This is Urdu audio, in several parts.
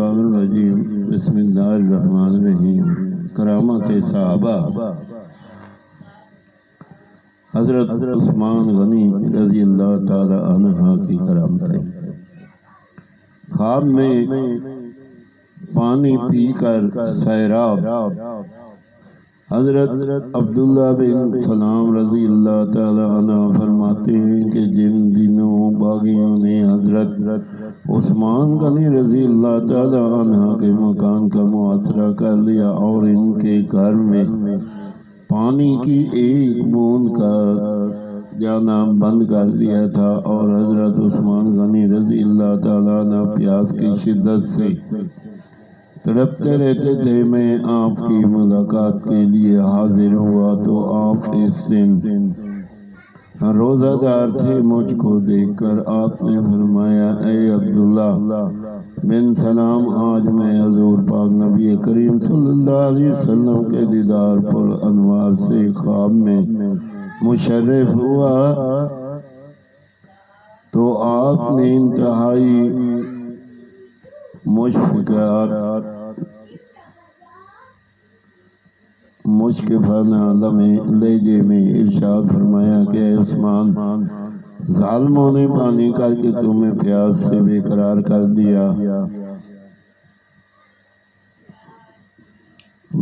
الرجیم بسم اللہ الرحمن الرحیم۔ کرامت صحابہ۔ حضرت عثمان غنی رضی اللہ تعالی عنہ کی کرامتیں۔ خواب میں پانی پی کر سیراب۔ حضرت عبداللہ بن سلام رضی اللہ تعالی عنہ فرماتے ہیں کہ جن دنوں باغیوں نے حضرت عثمان غنی رضی اللہ تعالی عنہ کے مکان کا محاصرہ کر لیا اور ان کے گھر میں پانی کی ایک بوند کا جانا بند کر دیا تھا، اور حضرت عثمان غنی رضی اللہ تعالی عنہ پیاس کی شدت سے تڑپتے رہتے تھے، میں آپ کی ملاقات کے لیے حاضر ہوا تو آپ اس دن روزہ دار تھے۔ مجھ کو دیکھ کر آپ نے فرمایا، اے عبداللہ بن سلام، آج میں حضور پاک نبی کریم صلی اللہ علیہ وسلم کے دیدار پر انوار سے خواب میں مشرف ہوا تو آپ نے انتہائی مشکفانہ لہجے میں ارشاد فرمایا کہ اے عثمان، ظالموں نے پانی کر کے تمہیں پیاس سے بے قرار کر دیا۔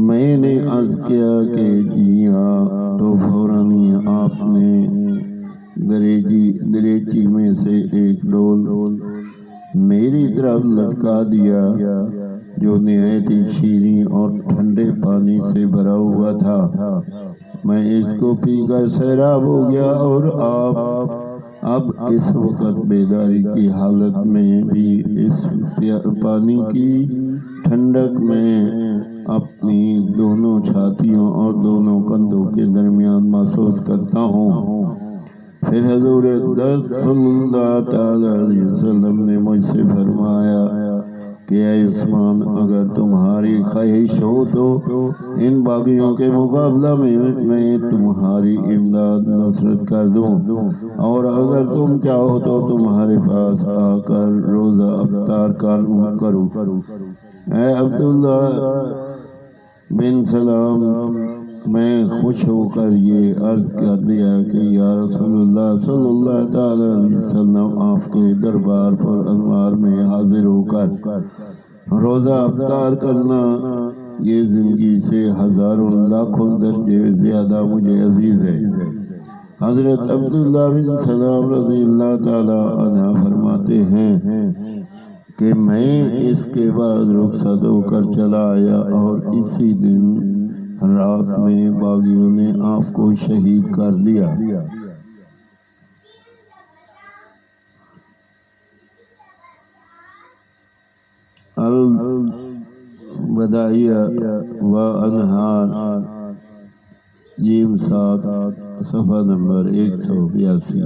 میں نے عرض کیا کہ جی ہاں، تو فوراً آپ نے دریچی میں سے ایک ڈول میری طرف لٹکا دیا جو نہایت ہی شیریں اور ٹھنڈے پانی سے بھرا ہوا تھا۔ میں اس کو پی کر سیراب ہو گیا، اور آپ اب اس وقت بیداری کی حالت میں بھی اس پانی کی ٹھنڈک میں اپنی دونوں چھاتیوں اور دونوں کندھوں کے درمیان محسوس کرتا ہوں۔ پھر حضور اقدس صلی اللہ تعالی علیہ وسلم نے مجھ سے فرمایا کہ اے عثمان، اگر تمہاری خواہش ہو تو ان باغیوں کے مقابلہ میں تمہاری امداد نصرت کر دوں، اور اگر تم چاہو تو تمہارے پاس آ کر روزہ افطار کروں۔ اے عبداللہ بن سلام، میں خوش ہو کر یہ عرض کر دیا کہ یا رسول اللہ صلی اللہ تعالی علیہ وسلم، آپ کے دربار پر انوار میں حاضر ہو کر روزہ افطار کرنا یہ زندگی سے ہزاروں لاکھوں درجے زیادہ مجھے عزیز ہے۔ حضرت عبداللہ بن سلام رضی اللہ تعالی عنہ فرماتے ہیں کہ میں اس کے بعد رخصت ہو کر چلا آیا، اور اسی دن رات میں باغیوں نے آپ کو شہید کر دیا۔ البدائیہ و انہار، جیم 7، صفحہ نمبر 182۔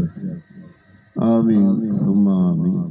آمین ثم آمین۔